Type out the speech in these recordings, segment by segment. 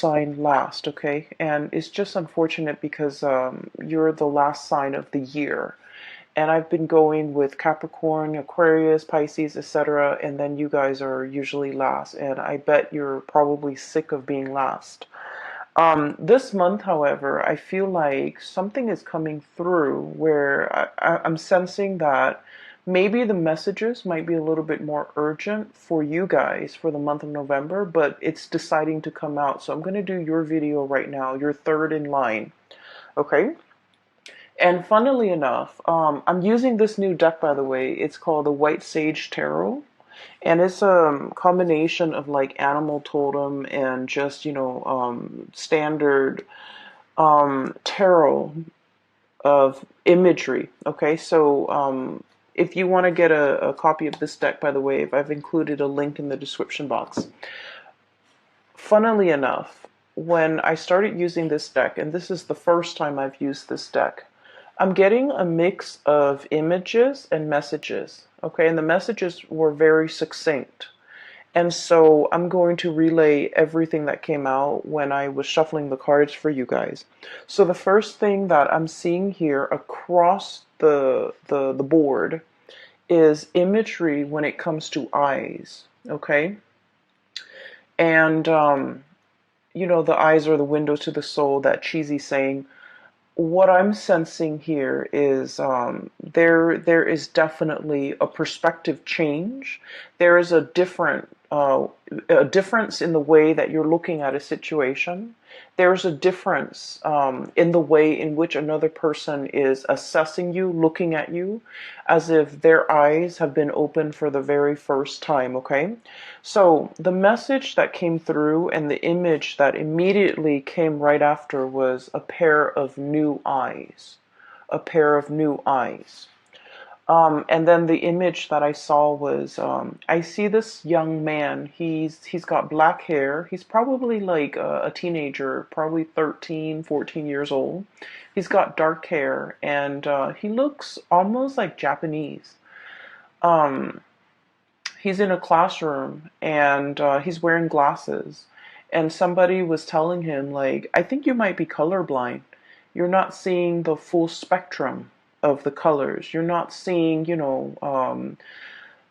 sign last, okay? And it's just unfortunate because you're the last sign of the year. And I've been going with Capricorn, Aquarius, Pisces, etc. And then you guys are usually last. And I bet you're probably sick of being last. This month, however, I feel like something is coming through where I'm sensing that maybe the messages might be a little bit more urgent for you guys for the month of November, but it's deciding to come out. So I'm going to do your video right now. You're third in line. Okay? And funnily enough, I'm using this new deck, by the way. It's called the White Sage Tarot. And it's a combination of like animal totem and just, standard tarot of imagery. Okay, so if you want to get a copy of this deck, by the way, I've included a link in the description box. Funnily enough, when I started using this deck, and this is the first time I've used this deck, I'm getting a mix of images and messages. Okay, and the messages were very succinct. And so I'm going to relay everything that came out when I was shuffling the cards for you guys. So the first thing that I'm seeing here across the board is imagery when it comes to eyes. Okay, and the eyes are the windows to the soul, that cheesy saying. What I'm sensing here is there is definitely a perspective change. There is a difference in the way that you're looking at a situation. There's a difference in the way in which another person is assessing you, looking at you, as if their eyes have been opened for the very first time, okay? So the message that came through and the image that immediately came right after was a pair of new eyes. A pair of new eyes. And then the image that I saw was, I see this young man. He's got black hair. He's probably like a teenager, probably 13, 14 years old. He's got dark hair, and he looks almost like Japanese. Um, he's in a classroom, and he's wearing glasses. And somebody was telling him, like, I think you might be colorblind. You're not seeing the full spectrum of the colors. You're not seeing,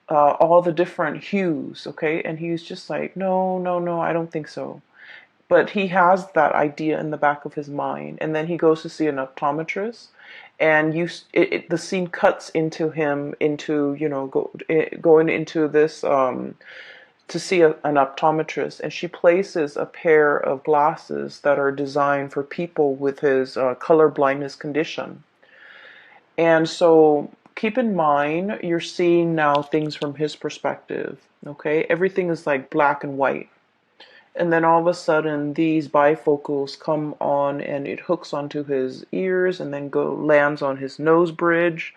all the different hues, okay? And he's just like, no, no, no, I don't think so. But he has that idea in the back of his mind. And then he goes to see an optometrist, and the scene cuts into him, going into this, to see an optometrist, and she places a pair of glasses that are designed for people with his color blindness condition. And so keep in mind, you're seeing now things from his perspective, okay? Everything is like black and white. And then all of a sudden, these bifocals come on, and it hooks onto his ears and then lands on his nose bridge.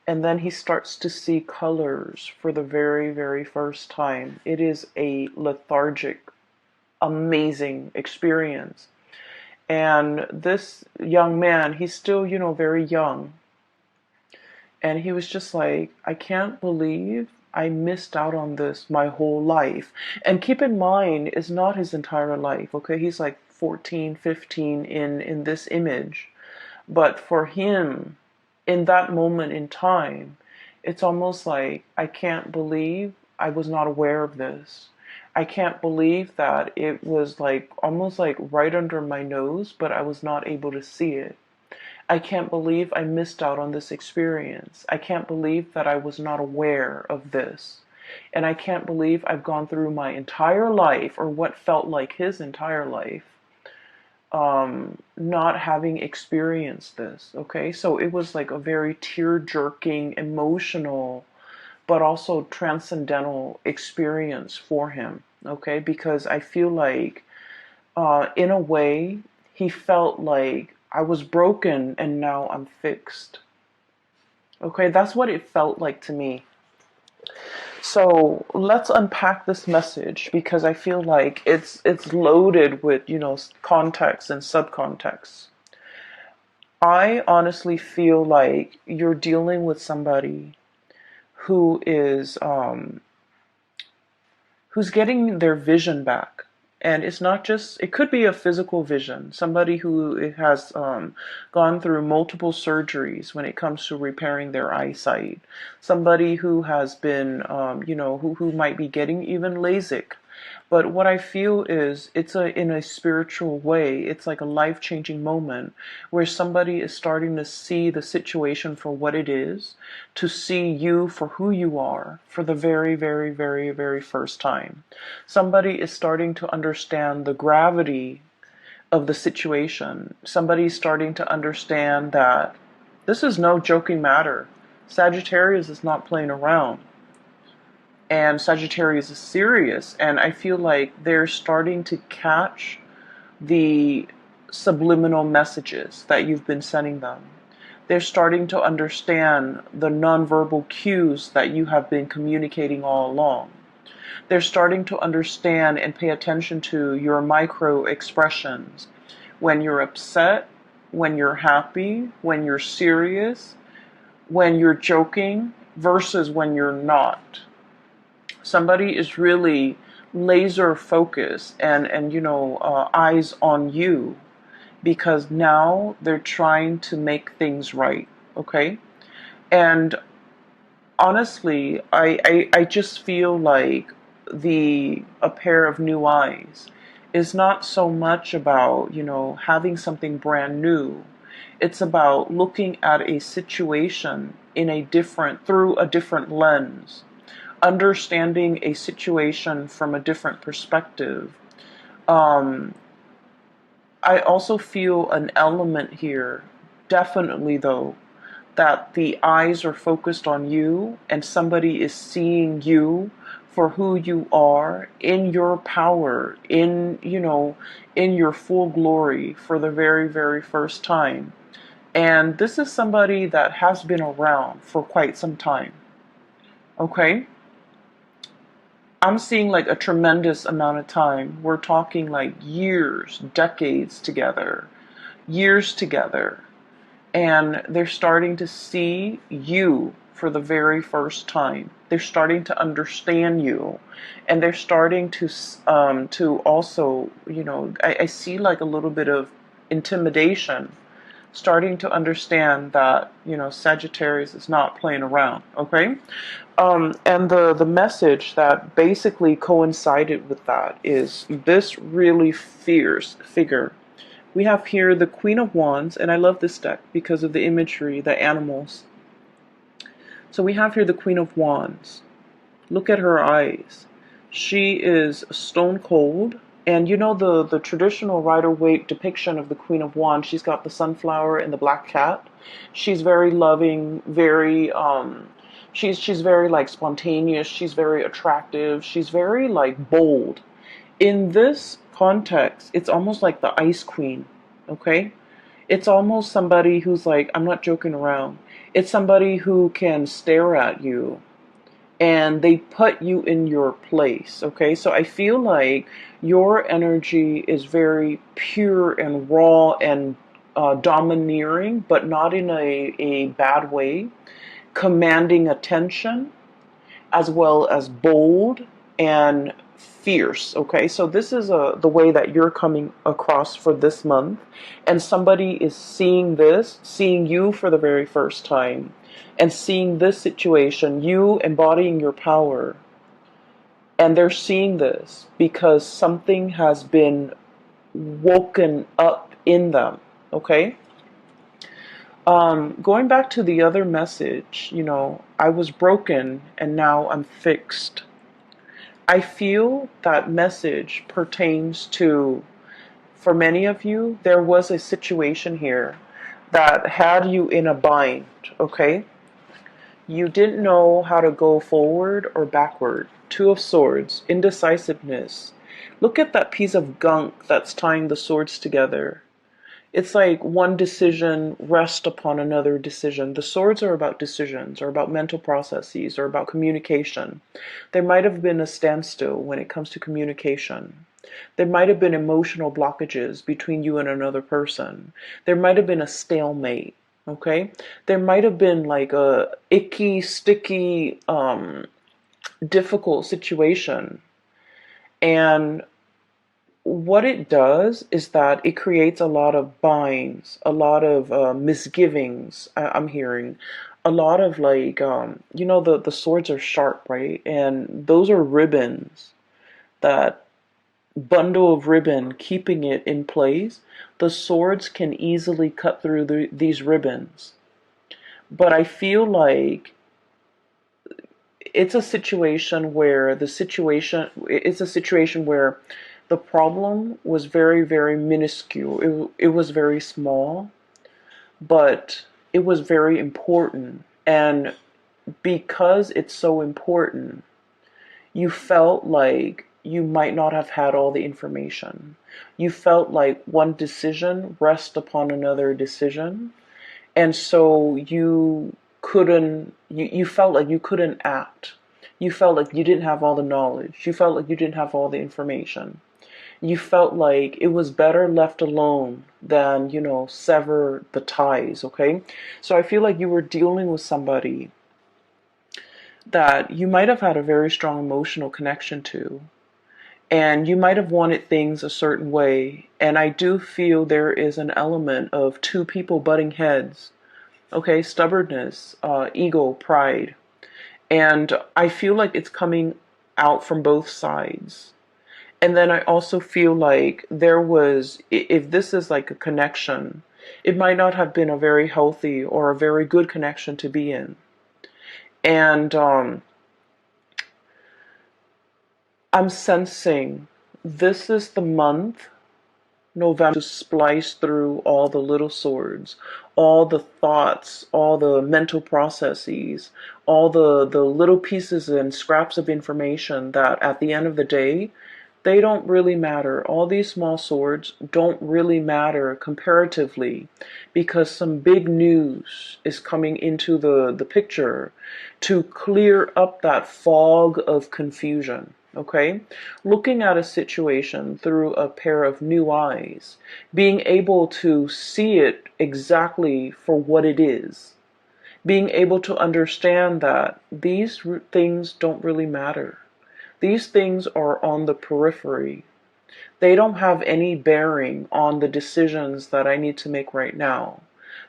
And then he starts to see colors for the very, very first time. It is a lethargic, amazing experience. And this young man, he's still, very young. And he was just like, I can't believe I missed out on this my whole life. And keep in mind, it's not his entire life, okay? He's like 14, 15 in this image. But for him, in that moment in time, it's almost like, I can't believe I was not aware of this. I can't believe that it was like almost like right under my nose, but I was not able to see it. I can't believe I missed out on this experience. I can't believe that I was not aware of this. And I can't believe I've gone through my entire life, or what felt like his entire life, not having experienced this. Okay, so it was like a very tear-jerking, emotional, but also transcendental experience for him. Okay, because I feel like, in a way, he felt like I was broken and now I'm fixed. Okay, that's what it felt like to me. So let's unpack this message, because I feel like it's loaded with, context and subcontext. I honestly feel like you're dealing with somebody who is who's getting their vision back. And it's not just, it could be a physical vision, somebody who has gone through multiple surgeries when it comes to repairing their eyesight, somebody who has been, who might be getting even LASIK. But what I feel is it's in a spiritual way. It's like a life-changing moment where somebody is starting to see the situation for what it is, to see you for who you are for the very, very, very, very first time. Somebody is starting to understand the gravity of the situation. Somebody is starting to understand that this is no joking matter. Sagittarius is not playing around. And Sagittarius is serious, and I feel like they're starting to catch the subliminal messages that you've been sending them. They're starting to understand the nonverbal cues that you have been communicating all along. They're starting to understand and pay attention to your micro expressions. When you're upset, when you're happy, when you're serious, when you're joking versus when you're not. Somebody is really laser focused and eyes on you, because now they're trying to make things right. Okay. And honestly, I just feel like a pair of new eyes is not so much about, having something brand new. It's about looking at a situation through a different lens, understanding a situation from a different perspective. Um, I also feel an element here, definitely though, that the eyes are focused on you and somebody is seeing you for who you are, in your power, in your full glory for the very, very first time. And this is somebody that has been around for quite some time. Okay? I'm seeing like a tremendous amount of time. We're talking like years, decades together, years together. And they're starting to see you for the very first time. They're starting to understand you. And they're starting to also, I see like a little bit of intimidation, starting to understand that, Sagittarius is not playing around, okay? And the message that basically coincided with that is this really fierce figure. We have here the Queen of Wands, and I love this deck because of the imagery, the animals. So we have here the Queen of Wands. Look at her eyes. She is stone cold. And the traditional Rider-Waite depiction of the Queen of Wands, she's got the sunflower and the black cat. She's very loving, very she's very like spontaneous, she's very attractive, she's very like bold. In this context, it's almost like the Ice Queen, okay? It's almost somebody who's like, I'm not joking around. It's somebody who can stare at you and they put you in your place, okay? So I feel like your energy is very pure and raw and domineering, but not in a bad way, commanding attention, as well as bold and fierce. Okay, so this is the way that you're coming across for this month, and somebody is seeing you for the very first time, and seeing this situation, you embodying your power, and they're seeing this because something has been woken up in them. Okay. Going back to the other message, I was broken and now I'm fixed. I feel that message pertains to, for many of you, there was a situation here that had you in a bind, okay? You didn't know how to go forward or backward. Two of Swords, indecisiveness. Look at that piece of gunk that's tying the swords together. It's like one decision rests upon another decision. The swords are about decisions, or about mental processes, or about communication. There might have been a standstill when it comes to communication. There might have been emotional blockages between you and another person. There might have been a stalemate, okay? There might have been like a icky, sticky, difficult situation. And what it does is that it creates a lot of binds, a lot of misgivings. I'm hearing a lot of like, the swords are sharp, right? And those are ribbons, that bundle of ribbon keeping it in place. The swords can easily cut through these ribbons. But I feel like it's a situation where the problem was very, very minuscule. It was very small, but it was very important. And because it's so important, you felt like you might not have had all the information. You felt like one decision rests upon another decision. And so you felt like you couldn't act. You felt like you didn't have all the knowledge. You felt like you didn't have all the information. You felt like it was better left alone than, sever the ties, okay? So I feel like you were dealing with somebody that you might have had a very strong emotional connection to, and you might have wanted things a certain way. And I do feel there is an element of two people butting heads, okay? Stubbornness, ego, pride. And I feel like it's coming out from both sides. And then I also feel like if this is like a connection, it might not have been a very healthy or a very good connection to be in. And I'm sensing this is the month, November, to splice through all the little swords, all the thoughts, all the mental processes, all the little pieces and scraps of information that at the end of the day, they don't really matter. All these small swords don't really matter comparatively, because some big news is coming into the picture to clear up that fog of confusion. Okay? Looking at a situation through a pair of new eyes, being able to see it exactly for what it is, being able to understand that these things don't really matter. These things are on the periphery. They don't have any bearing on the decisions that I need to make right now.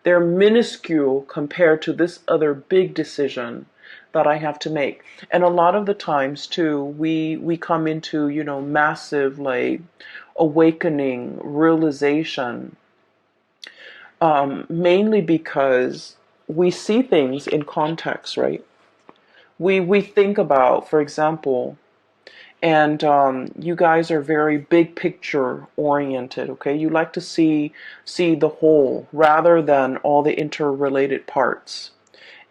They're minuscule compared to this other big decision that I have to make. And a lot of the times too, we come into, massive like awakening, realization, mainly because we see things in context, right? We think about, for example, and you guys are very big picture oriented, okay? You like to see the whole rather than all the interrelated parts.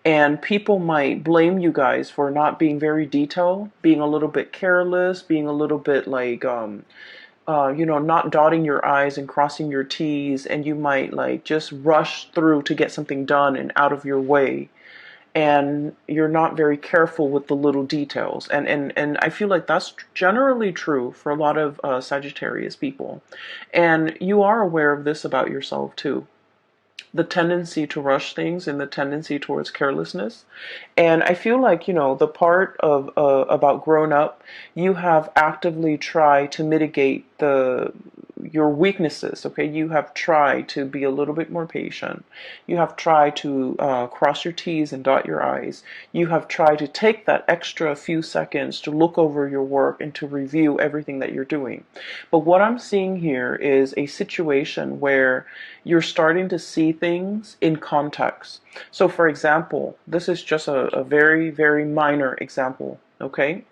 And people might blame you guys for not being very detailed, being a little bit careless, being a little bit like, not dotting your I's and crossing your T's, and you might like just rush through to get something done and out of your way. And you're not very careful with the little details. And I feel like that's generally true for a lot of Sagittarius people. And you are aware of this about yourself too, the tendency to rush things and the tendency towards carelessness. And I feel like, the part of about grown up, you have actively tried to mitigate your weaknesses, okay? You have tried to be a little bit more patient. You have tried to cross your T's and dot your I's. You have tried to take that extra few seconds to look over your work and to review everything that you're doing. But what I'm seeing here is a situation where you're starting to see things in context. So for example, this is just a very, very minor example, okay?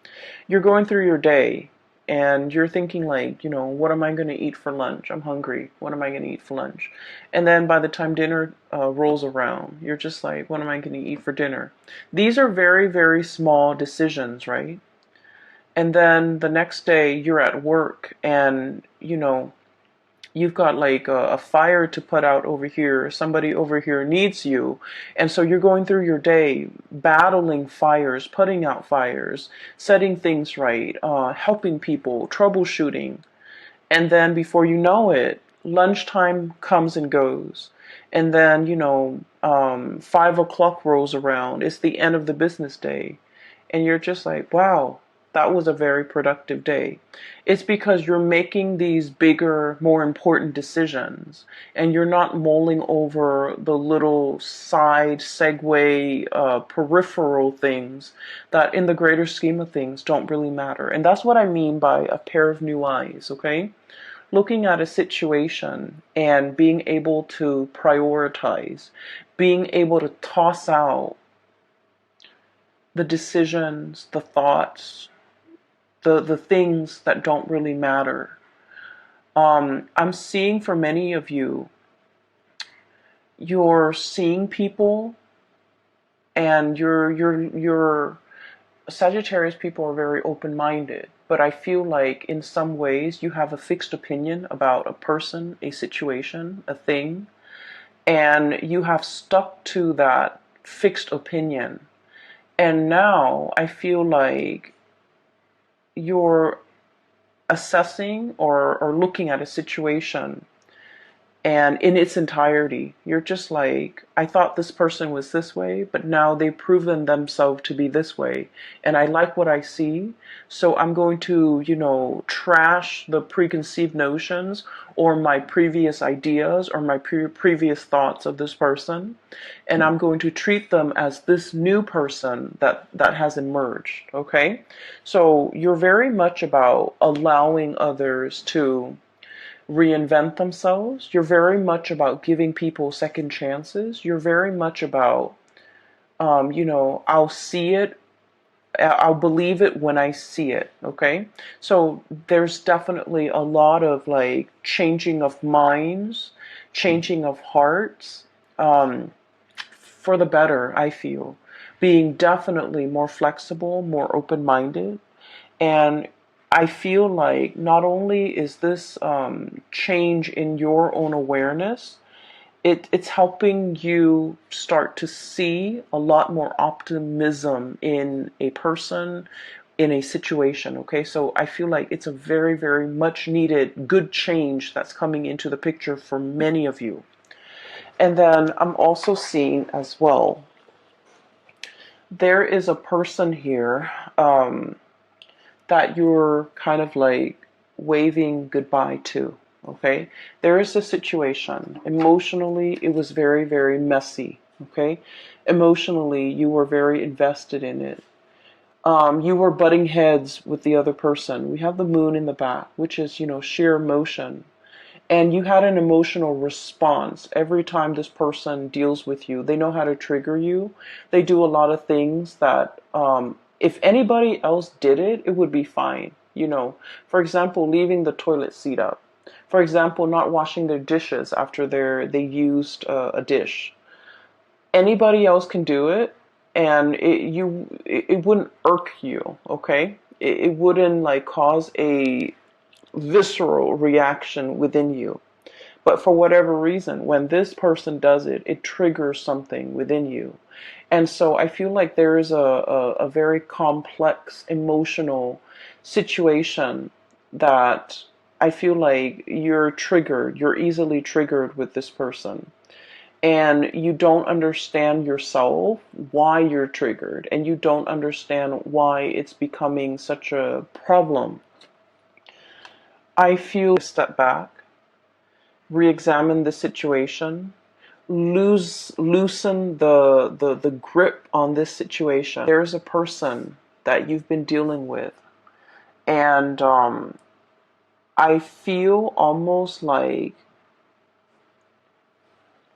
You're going through your day and you're thinking like, what am I going to eat for lunch? I'm hungry. What am I going to eat for lunch? And then by the time dinner rolls around, you're just like, what am I going to eat for dinner? These are very, very small decisions, right? And then the next day you're at work and, you've got like a fire to put out over here. Somebody over here needs you. And so you're going through your day battling fires, putting out fires, setting things right, helping people, troubleshooting. And then before you know it, lunchtime comes and goes. And then, 5 o'clock rolls around. It's the end of the business day. And you're just like, wow, That was a very productive day. It's because you're making these bigger, more important decisions, and you're not mulling over the little side, segue, peripheral things that in the greater scheme of things don't really matter. And that's what I mean by a pair of new eyes, okay? Looking at a situation and being able to prioritize, being able to toss out the decisions, the thoughts, the things that don't really matter. I'm seeing for many of you, you're seeing people, and you're Sagittarius people are very open-minded, but I feel like in some ways you have a fixed opinion about a person, a situation, a thing, and you have stuck to that fixed opinion. And now I feel like you're assessing or looking at a situation, and in its entirety, you're just like, I thought this person was this way, but now they've proven themselves to be this way. And I like what I see. So I'm going to, trash the preconceived notions or my previous ideas or my previous thoughts of this person. And I'm going to treat them as this new person that has emerged. Okay. So you're very much about allowing others to reinvent themselves. You're very much about giving people second chances. You're very much about, I'll see it, I'll believe it when I see it. Okay. So there's definitely a lot of like changing of minds, changing of hearts, for the better, I feel. Being definitely more flexible, more open-minded. And I feel like not only is this change in your own awareness, it's helping you start to see a lot more optimism in a person, in a situation. Okay, so I feel like it's a very, very much needed good change that's coming into the picture for many of you. And then I'm also seeing as well, there is a person here that you're kind of like waving goodbye to. Okay, there is a situation. Emotionally, it was very, very messy. Okay, emotionally, you were very invested in it. You were butting heads with the other person. We have the moon in the back, which is, sheer emotion. And you had an emotional response every time this person deals with you. They know how to trigger you. They do a lot of things that, if anybody else did it, it would be fine. For example, leaving the toilet seat up. For example, not washing their dishes after they used a dish. Anybody else can do it, and it wouldn't irk you. Okay, it wouldn't like cause a visceral reaction within you. But for whatever reason, when this person does it, it triggers something within you. And so I feel like there is a very complex emotional situation that I feel like you're easily triggered with this person. And you don't understand yourself why you're triggered, and you don't understand why it's becoming such a problem. I feel step back, re-examine the situation, loosen the grip on this situation. There's a person that you've been dealing with, and I feel almost like,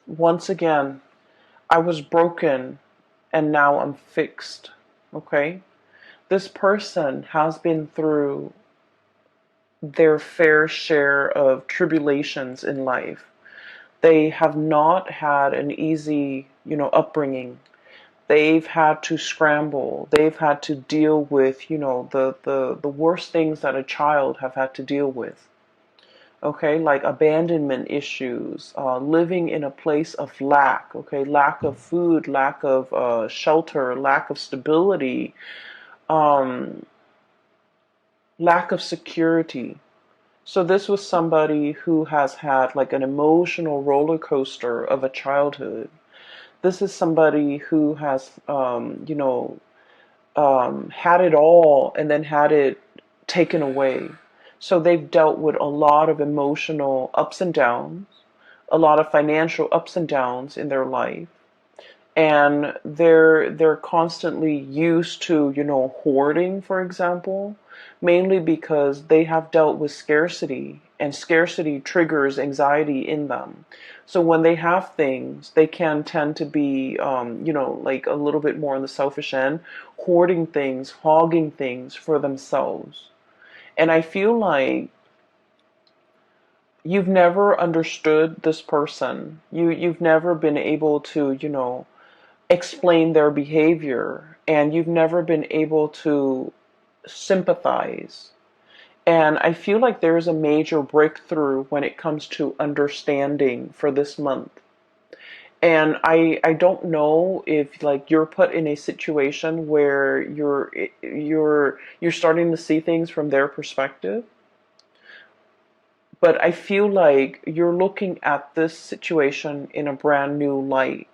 once again, I was broken and now I'm fixed. Okay? This person has been through their fair share of tribulations in life. They have not had an easy, upbringing. They've had to scramble. They've had to deal with, the worst things that a child have had to deal with. Okay, like abandonment issues, living in a place of lack. Okay, lack of food, lack of shelter, lack of stability, um, lack of security. So this was somebody who has had like an emotional roller coaster of a childhood. This is somebody who has, had it all and then had it taken away. So they've dealt with a lot of emotional ups and downs, a lot of financial ups and downs in their life. And they're constantly used to, hoarding, for example, mainly because they have dealt with scarcity, and scarcity triggers anxiety in them. So when they have things, they can tend to be, like a little bit more on the selfish end, hoarding things, hogging things for themselves. And I feel like you've never understood this person. You've never been able to, explain their behavior, and you've never been able to sympathize. And I feel like there's a major breakthrough when it comes to understanding for this month. And I don't know if like you're put in a situation where you're starting to see things from their perspective, but I feel like you're looking at this situation in a brand new light.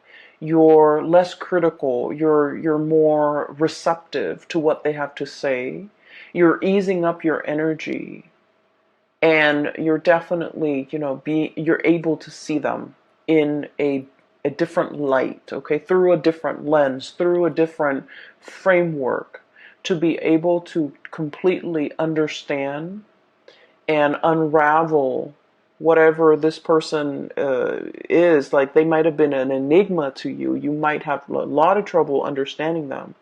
You're less critical, you're more receptive to what they have to say. You're easing up your energy, and you're definitely, you're able to see them in a different light, okay, through a different lens, through a different framework, to be able to completely understand and unravel whatever this person is. Like, they might have been an enigma to you. You might have a lot of trouble understanding them.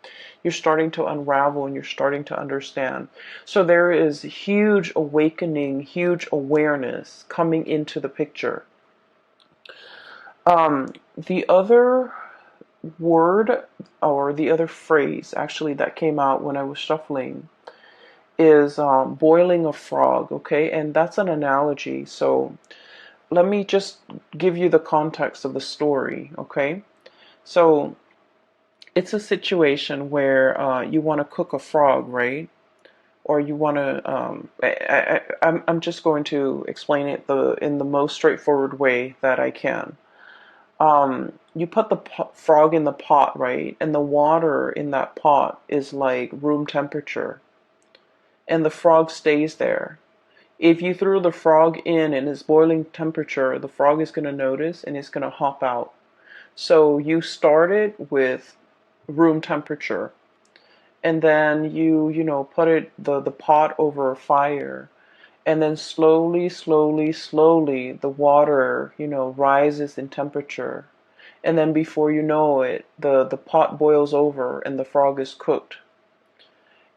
You're starting to unravel and you're starting to understand. So there is huge awakening, huge awareness coming into the picture. The other word, or the other phrase actually, that came out when I was shuffling is boiling a frog, okay? And that's an analogy. So let me just give you the context of the story, okay? So it's a situation where you want to cook a frog, right? Or you want to, I'm just going to explain it in the most straightforward way that I can. You put the frog in the pot, right? And the water in that pot is like room temperature, and the frog stays there. If you threw the frog in and it's boiling temperature, the frog is going to notice and it's going to hop out. So you started with room temperature, and then you put the pot over a fire, and then slowly the water rises in temperature, and then before you know it, the pot boils over and the frog is cooked.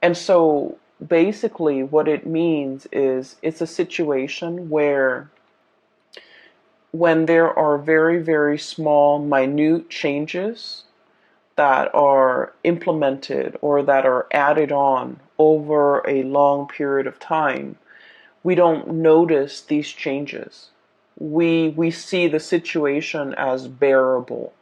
And so basically what it means is, it's a situation where when there are very, very small, minute changes that are implemented or that are added on over a long period of time, we don't notice these changes. We see the situation as bearable.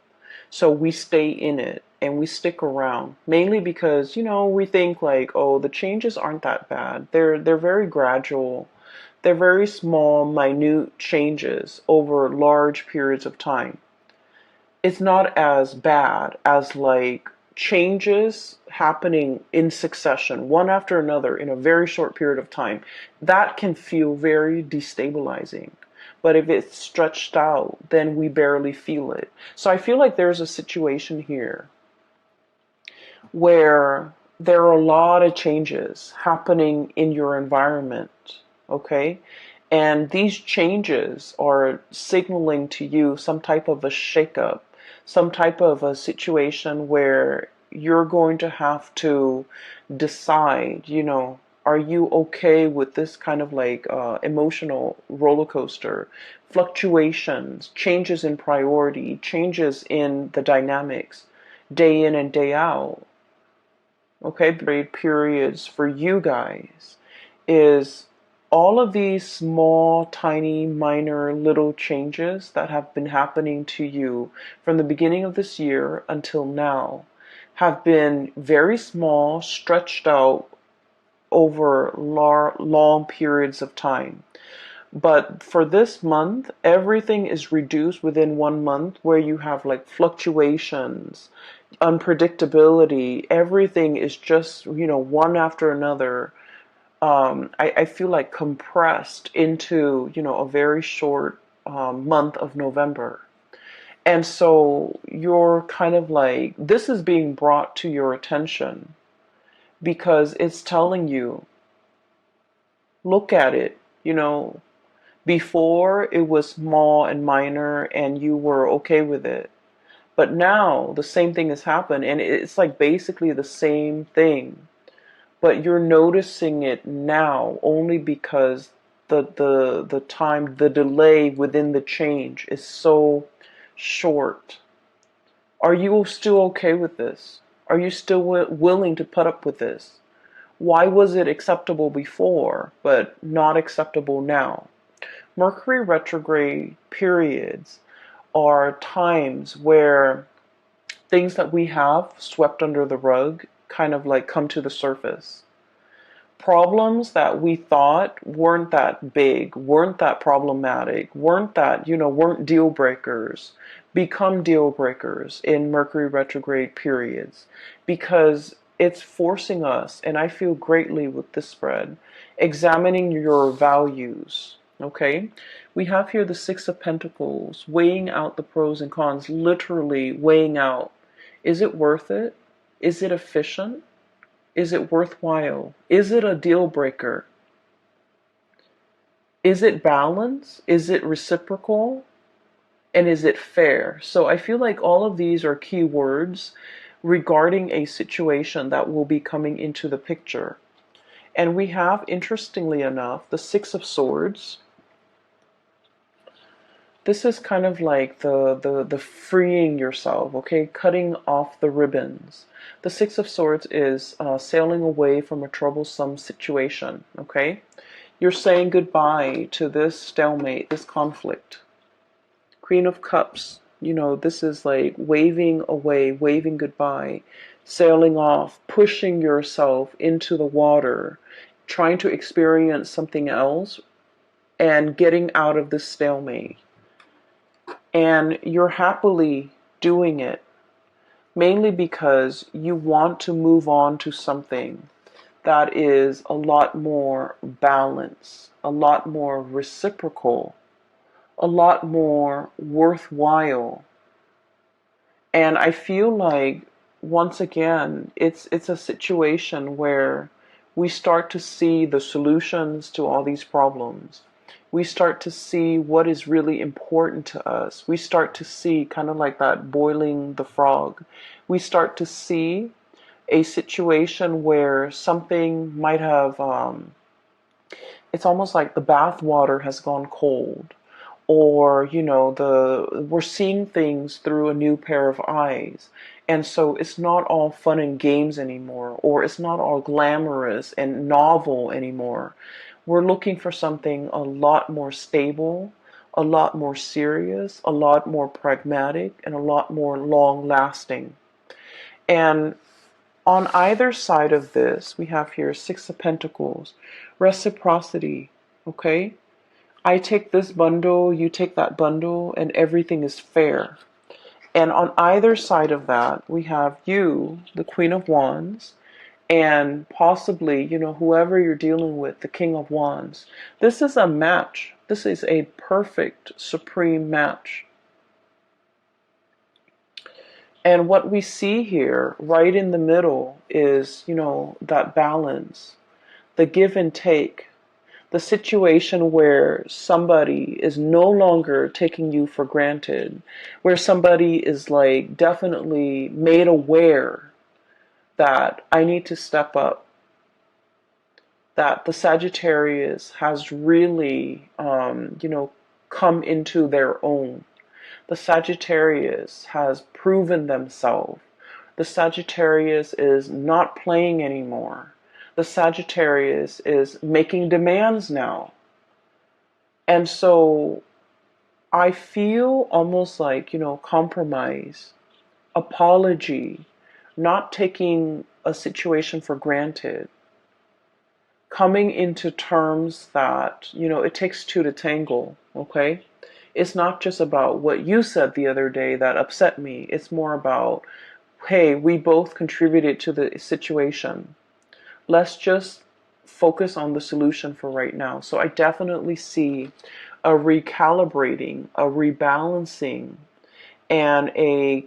So we stay in it and we stick around, mainly because, we think like, oh, the changes aren't that bad. They're very gradual. They're very small, minute changes over large periods of time. It's not as bad as like changes happening in succession, one after another, in a very short period of time. That can feel very destabilizing. But if it's stretched out, then we barely feel it. So I feel like there's a situation here where there are a lot of changes happening in your environment, okay? And these changes are signaling to you some type of a shakeup, some type of a situation where you're going to have to decide, are you okay with this kind of like emotional roller coaster, fluctuations, changes in priority, changes in the dynamics, day in and day out? Okay, great periods for you guys is all of these small, tiny, minor, little changes that have been happening to you from the beginning of this year until now have been very small, stretched out over long periods of time. But for this month, everything is reduced within 1 month, where you have like fluctuations, unpredictability. Everything is just, one after another. I feel like compressed into, a very short month of November. And so you're kind of like, this is being brought to your attention because it's telling you, look at it, before it was small and minor and you were okay with it. But now the same thing has happened and it's like basically the same thing. But you're noticing it now only because the time, the delay within the change is so short. Are you still okay with this? Are you still willing to put up with this? Why was it acceptable before, but not acceptable now? Mercury retrograde periods are times where things that we have swept under the rug kind of like come to the surface. Problems that we thought weren't that big, weren't that problematic, weren't deal breakers, become deal breakers in Mercury retrograde periods because it's forcing us, and I feel greatly with this spread, examining your values. Okay, we have here the Six of Pentacles, weighing out the pros and cons, literally weighing out. Is it worth it? Is it efficient? Is it worthwhile? Is it a deal breaker? Is it balance? Is it reciprocal? And is it fair? So I feel like all of these are key words regarding a situation that will be coming into the picture. And we have, interestingly enough, the Six of Swords. This is kind of like the freeing yourself, okay? Cutting off the ribbons. The Six of Swords is sailing away from a troublesome situation, okay? You're saying goodbye to this stalemate, this conflict. Queen of Cups, this is like waving away, waving goodbye, sailing off, pushing yourself into the water, trying to experience something else, and getting out of this stalemate. And you're happily doing it, mainly because you want to move on to something that is a lot more balanced, a lot more reciprocal, a lot more worthwhile. And I feel like, once again, it's a situation where we start to see the solutions to all these problems. We start to see what is really important to us. We start to see, kind of like that boiling the frog, we start to see a situation where something might have, it's almost like the bath water has gone cold, or we're seeing things through a new pair of eyes, and so it's not all fun and games anymore, or it's not all glamorous and novel anymore. We're looking for something a lot more stable, a lot more serious, a lot more pragmatic, and a lot more long lasting. And on either side of this, we have here Six of Pentacles, reciprocity, okay? I take this bundle, you take that bundle, and everything is fair. And on either side of that, we have you, the Queen of Wands, and possibly, whoever you're dealing with, the King of Wands. This is a match. This is a perfect, supreme match. And what we see here, right in the middle, is, that balance, the give and take, the situation where somebody is no longer taking you for granted, where somebody is like definitely made aware that I need to step up, that the Sagittarius has really, come into their own. The Sagittarius has proven themselves. The Sagittarius is not playing anymore. The Sagittarius is making demands now. And so I feel almost like, compromise, apology, not taking a situation for granted, coming into terms that, it takes two to tangle, okay? It's not just about what you said the other day that upset me. It's more about hey, we both contributed to the situation. Let's just focus on the solution for right now. So I definitely see a recalibrating, a rebalancing, and I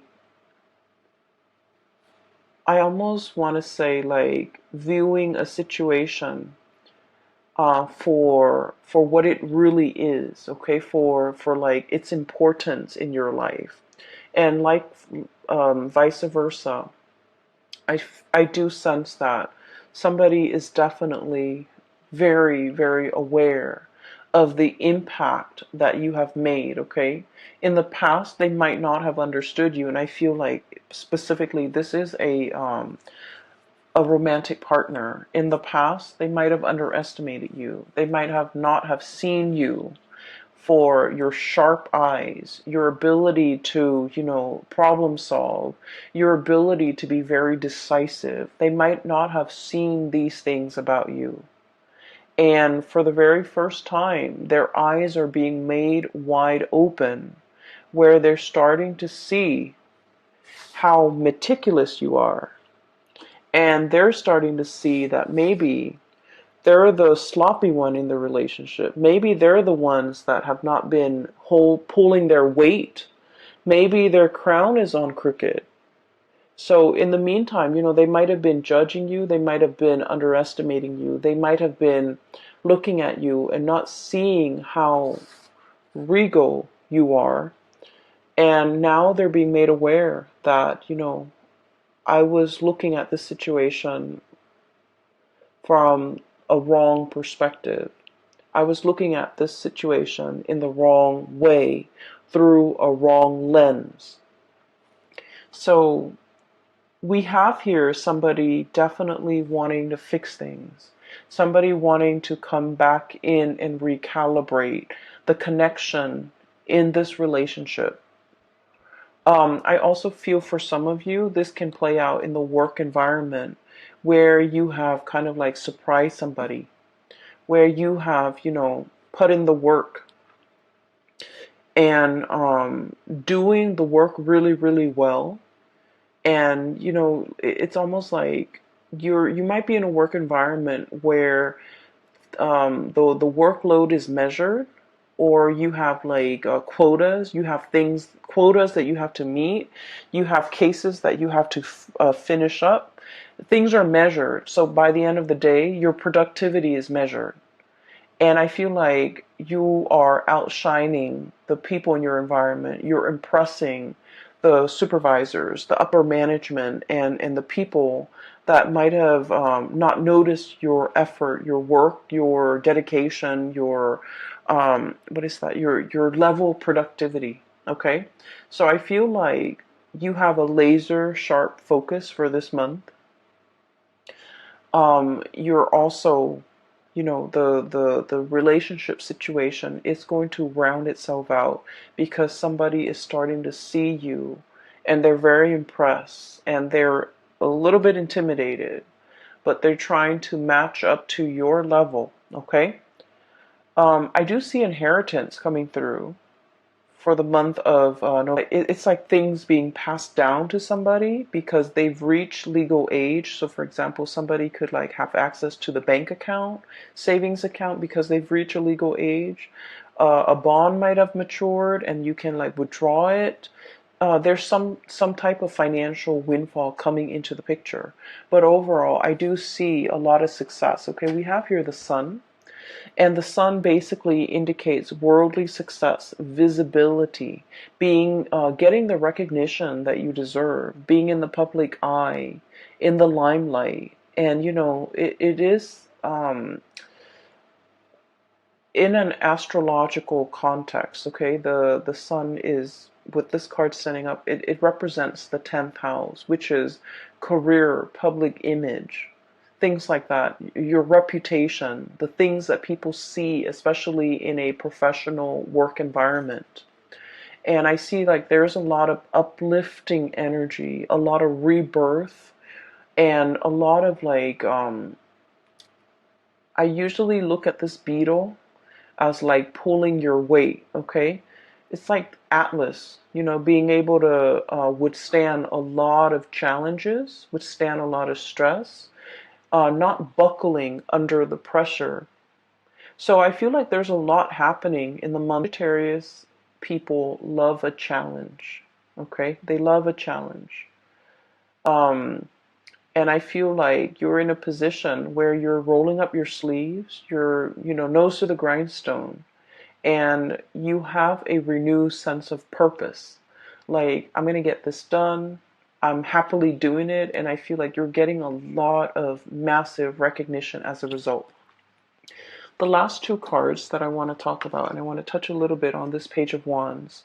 almost want to say like viewing a situation for what it really is, okay, for like its importance in your life, and like vice versa. I do sense that somebody is definitely very, very aware of the impact that you have made, okay? In the past, they might not have understood you, and I feel like specifically this is a romantic partner. In the past, they might have underestimated you. They might have not have seen you for your sharp eyes, your ability to, problem solve, your ability to be very decisive. They might not have seen these things about you. And for the very first time, their eyes are being made wide open, where they're starting to see how meticulous you are. And they're starting to see that maybe they're the sloppy one in the relationship. Maybe they're the ones that have not been pulling their weight. Maybe their crown is on crooked. So in the meantime, they might have been judging you. They might have been underestimating you. They might have been looking at you and not seeing how regal you are. And now they're being made aware that, I was looking at this situation from a wrong perspective. I was looking at this situation in the wrong way, through a wrong lens. So we have here somebody definitely wanting to fix things, somebody wanting to come back in and recalibrate the connection in this relationship. I also feel for some of you, this can play out in the work environment where you have kind of like surprised somebody, where you have, put in the work and doing the work really, really well. And, it's almost like you might be in a work environment where the workload is measured, or you have like quotas, you have quotas that you have to meet, you have cases that you have to finish up. Things are measured. So by the end of the day, your productivity is measured. And I feel like you are outshining the people in your environment. You're impressing the supervisors, the upper management, and the people that might have not noticed your effort, your work, your dedication, your your level of productivity. Okay, so I feel like you have a laser sharp focus for this month. You're also, the relationship situation is going to round itself out because somebody is starting to see you, and they're very impressed, and they're a little bit intimidated, but they're trying to match up to your level. Okay. I do see inheritance coming through for the month of November. It's like things being passed down to somebody because they've reached legal age. So for example, somebody could like have access to the bank account, savings account, because they've reached a legal age. A bond might have matured and you can like withdraw it. There's some type of financial windfall coming into the picture. But overall, I do see a lot of success. Okay, we have here the sun. And the sun basically indicates worldly success, visibility, being getting the recognition that you deserve, being in the public eye, in the limelight. And it is in an astrological context. Okay, the sun is, with this card standing up, it represents the 10th house, which is career, public image, things like that, your reputation, the things that people see, especially in a professional work environment. And I see like there's a lot of uplifting energy, a lot of rebirth, and a lot of like, I usually look at this beetle as like pulling your weight, okay? it's like Atlas, being able to withstand a lot of challenges, withstand a lot of stress, not buckling under the pressure. So I feel like there's a lot happening in the month. Sagittarius people love a challenge. Okay, they love a challenge. Um, and I feel like you're in a position where you're rolling up your sleeves, you're, nose to the grindstone, and you have a renewed sense of purpose. Like, I'm going to get this done. I'm happily doing it, and I feel like you're getting a lot of massive recognition as a result. The last two cards that I want to talk about, and I want to touch a little bit on this Page of Wands.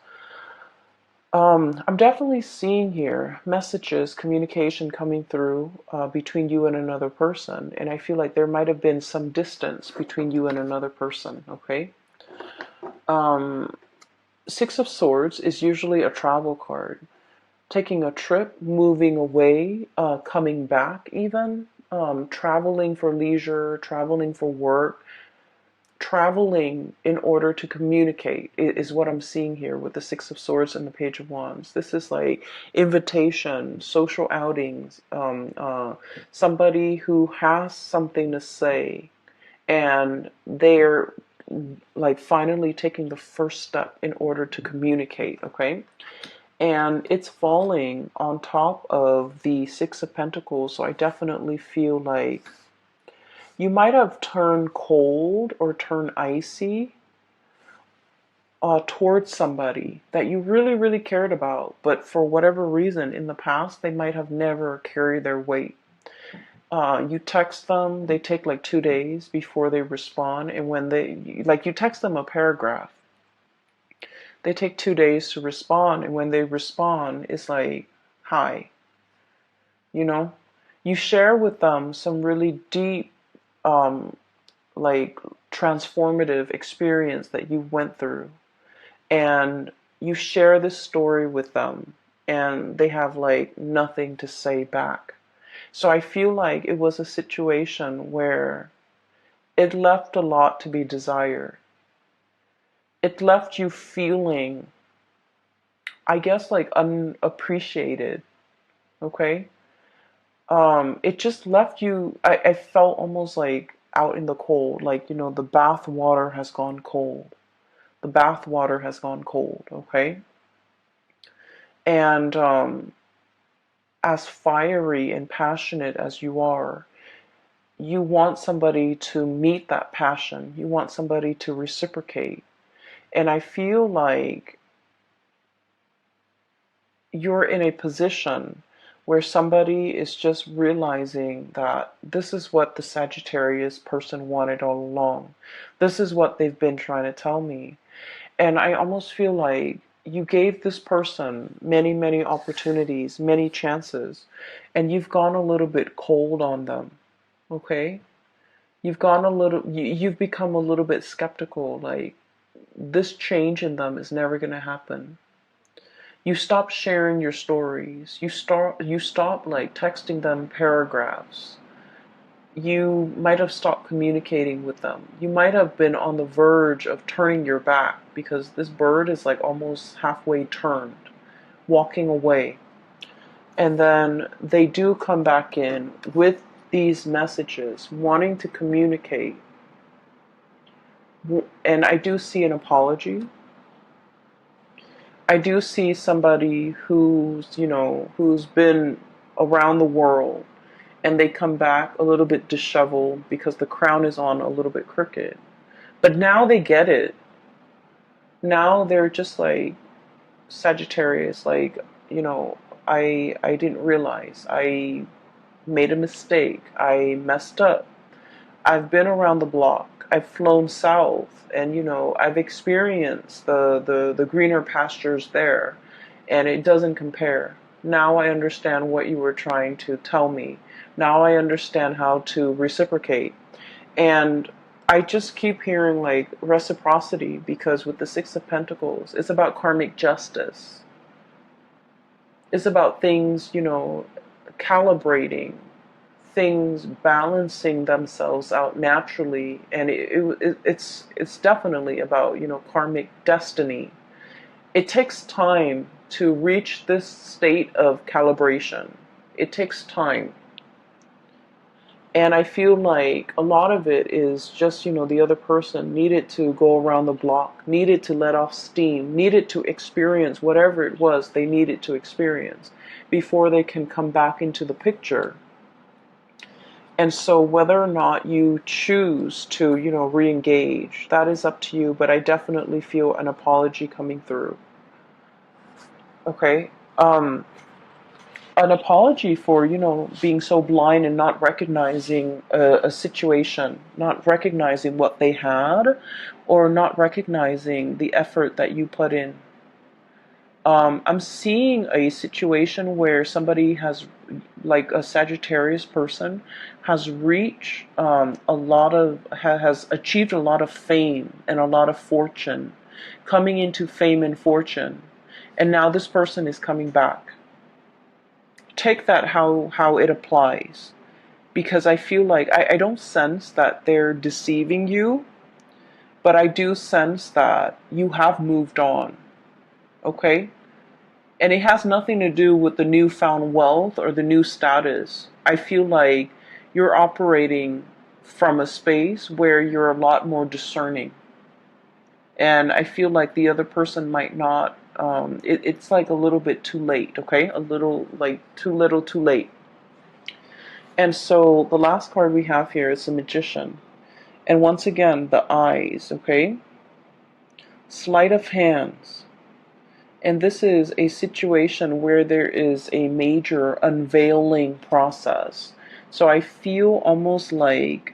I'm definitely seeing here messages, communication coming through between you and another person, and I feel like there might have been some distance between you and another person, okay? Six of Swords is usually a travel card. Taking a trip, moving away, coming back even, traveling for leisure, traveling for work, traveling in order to communicate is what I'm seeing here with the Six of Swords and the Page of Wands. This is like invitation, social outings, somebody who has something to say, and they're like finally taking the first step in order to communicate, okay? And it's falling on top of the Six of Pentacles, so I definitely feel like you might have turned cold or turned icy towards somebody that you really, really cared about, but for whatever reason in the past, they might have never carried their weight. You text them, they take like 2 days before they respond, and when you text them a paragraph, they take 2 days to respond, and when they respond, it's like, hi, you know? You share with them some really deep, like transformative experience that you went through, and you share this story with them, and they have like nothing to say back. So I feel like it was a situation where it left a lot to be desired. It left you feeling, I guess, like unappreciated, okay? It just left you, I felt almost like out in the cold, like, the bath water has gone cold. The bath water has gone cold, okay? And as fiery and passionate as you are, you want somebody to meet that passion. You want somebody to reciprocate. And I feel like you're in a position where somebody is just realizing that this is what the Sagittarius person wanted all along. This is what they've been trying to tell me. And I almost feel like you gave this person many, many opportunities, many chances, and you've gone a little bit cold on them. Okay? You've become a little bit skeptical, like this change in them is never going to happen. You stop sharing your stories. You stop like texting them paragraphs. You might have stopped communicating with them. You might have been on the verge of turning your back because this bird is like almost halfway turned, walking away. And then they do come back in with these messages, wanting to communicate. And I do see an apology. I do see somebody who's been around the world, and they come back a little bit disheveled because the crown is on a little bit crooked. But now they get it. Now they're just like, Sagittarius, like, I didn't realize. I made a mistake. I messed up. I've been around the block. I've flown south, and I've experienced the greener pastures there, and it doesn't compare. Now I understand what you were trying to tell me. Now I understand how to reciprocate. And I just keep hearing like reciprocity, because with the Six of Pentacles, it's about karmic justice. It's about things, calibrating, things balancing themselves out naturally, and it's definitely about karmic destiny. It takes time to reach this state of calibration. It takes time. And I feel like a lot of it is just, the other person needed to go around the block, needed to let off steam, needed to experience whatever it was they needed to experience before they can come back into the picture. And so whether or not you choose to, re-engage, that is up to you, but I definitely feel an apology coming through. Okay? An apology for, being so blind and not recognizing a situation, not recognizing what they had, or not recognizing the effort that you put in. I'm seeing a situation where somebody has, like a Sagittarius person, has reached has achieved a lot of fame and a lot of fortune, coming into fame and fortune, and now this person is coming back. Take that how it applies, because I feel like I don't sense that they're deceiving you, but I do sense that you have moved on. Okay? And it has nothing to do with the newfound wealth or the new status. I feel like you're operating from a space where you're a lot more discerning. And I feel like the other person might not, it's like a little bit too late, okay? A little, like too little too late. And so the last card we have here is the Magician. And once again, the eyes, okay? Sleight of hands. And this is a situation where there is a major unveiling process. So I feel almost like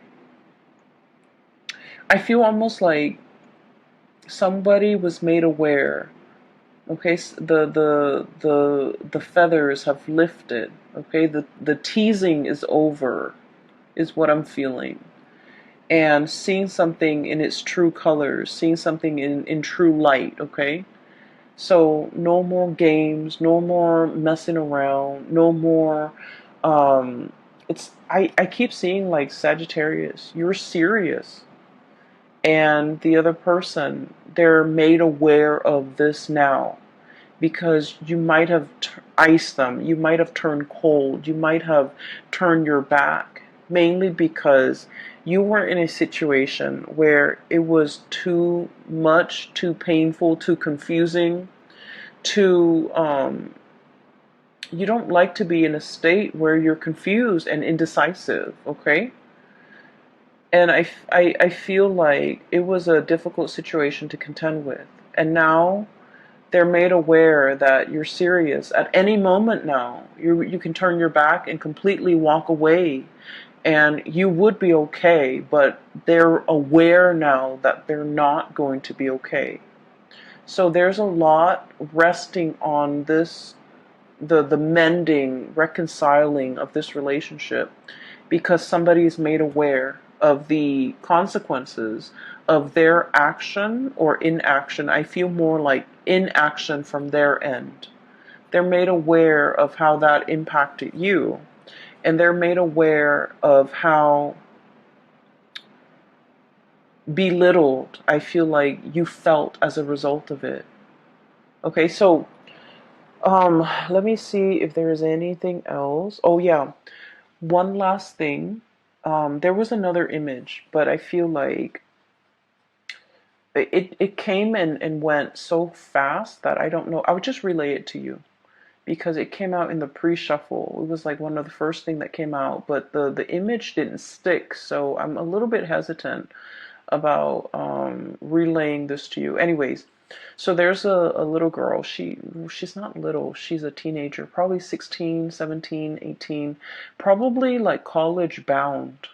somebody was made aware. Okay, the feathers have lifted. Okay, the teasing is over, is what I'm feeling. And seeing something in its true colors, seeing something in true light, okay? So no more games, no more messing around, no more I keep seeing like Sagittarius, you're serious. And the other person, they're made aware of this now, because you might have iced them, you might have turned cold, you might have turned your back, mainly because you were in a situation where it was too much, too painful, too confusing, too, you don't like to be in a state where you're confused and indecisive, okay? And I feel like it was a difficult situation to contend with. And now they're made aware that you're serious. At any moment now, you can turn your back and completely walk away, and you would be okay, but they're aware now that they're not going to be okay. So there's a lot resting on this, the mending, reconciling of this relationship, because somebody is made aware of the consequences of their action or inaction. I feel more like inaction from their end. They're made aware of how that impacted you, and they're made aware of how belittled I feel like you felt as a result of it. Okay, so let me see if there's anything else. Oh yeah, one last thing. There was another image, but I feel like it came and went so fast that I don't know. I would just relay it to you because it came out in the pre-shuffle. It was like one of the first thing that came out, but the image didn't stick, so I'm a little bit hesitant about relaying this to you. Anyways, so there's a little girl. She's not little. She's a teenager, probably 16, 17, 18, probably like college bound.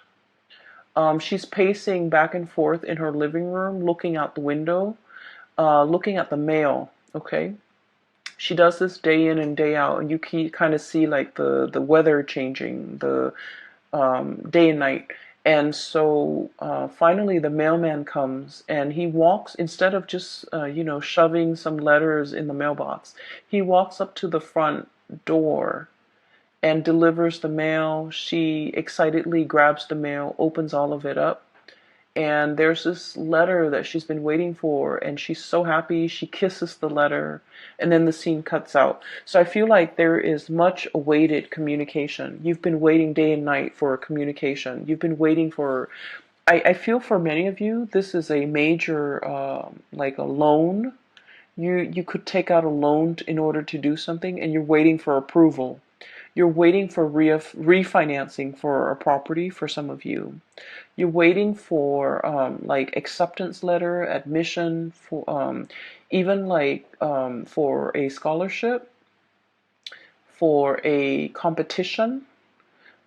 She's pacing back and forth in her living room, looking out the window, looking at the mail. Okay, she does this day in and day out, and you can kind of see like the weather changing, the day and night. And so finally the mailman comes, and he walks, instead of just shoving some letters in the mailbox, he walks up to the front door and delivers the mail. She excitedly grabs the mail, opens all of it up, and there's this letter that she's been waiting for, and she's so happy. She kisses the letter, and then the scene cuts out. So I feel like there is much awaited communication. You've been waiting day and night for communication. You've been waiting for, I feel for many of you, this is a major, like a loan. You could take out a loan in order to do something, and you're waiting for approval. You're waiting for refinancing for a property for some of you. You're waiting for like acceptance letter, admission, for even like for a scholarship, for a competition,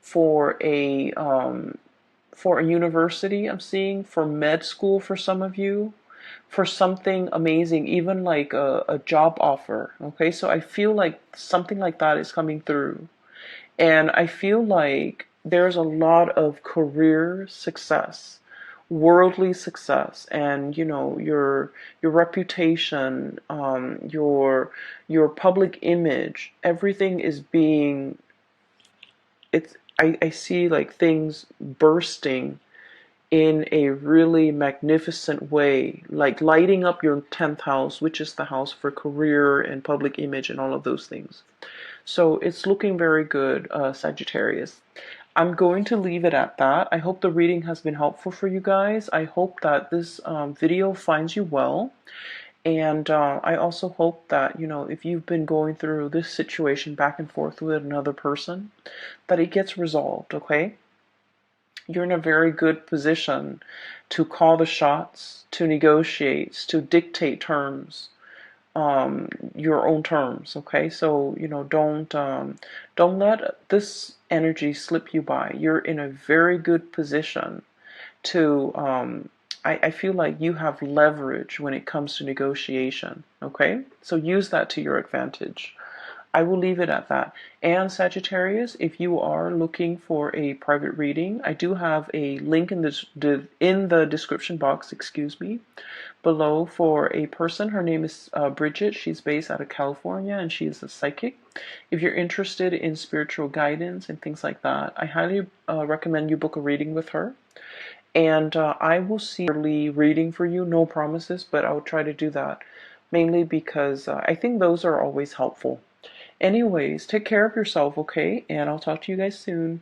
for a university. I'm seeing for med school for some of you, for something amazing, even like a job offer. Okay, so I feel like something like that is coming through. And I feel like there's a lot of career success, worldly success, and you know your reputation, your public image, everything is being. It's I see like things bursting in a really magnificent way, like lighting up your 10th house, which is the house for career and public image and all of those things. So it's looking very good, Sagittarius. I'm going to leave it at that. I hope the reading has been helpful for you guys. I hope that this video finds you well. And I also hope that, you know, if you've been going through this situation back and forth with another person, that it gets resolved, okay? You're in a very good position to call the shots, to negotiate, to dictate terms, your own terms. Okay, so you know, don't let this energy slip you by. You're in a very good position to. I feel like you have leverage when it comes to negotiation. Okay, so use that to your advantage. I will leave it at that. And Sagittarius, if you are looking for a private reading, I do have a link in the description box, excuse me, below for a person. Her name is Bridget. She's based out of California, and she's a psychic. If you're interested in spiritual guidance and things like that, I highly recommend you book a reading with her. And I will see early reading for you. No promises, but I'll try to do that, mainly because I think those are always helpful. Anyways, take care of yourself, okay? And I'll talk to you guys soon.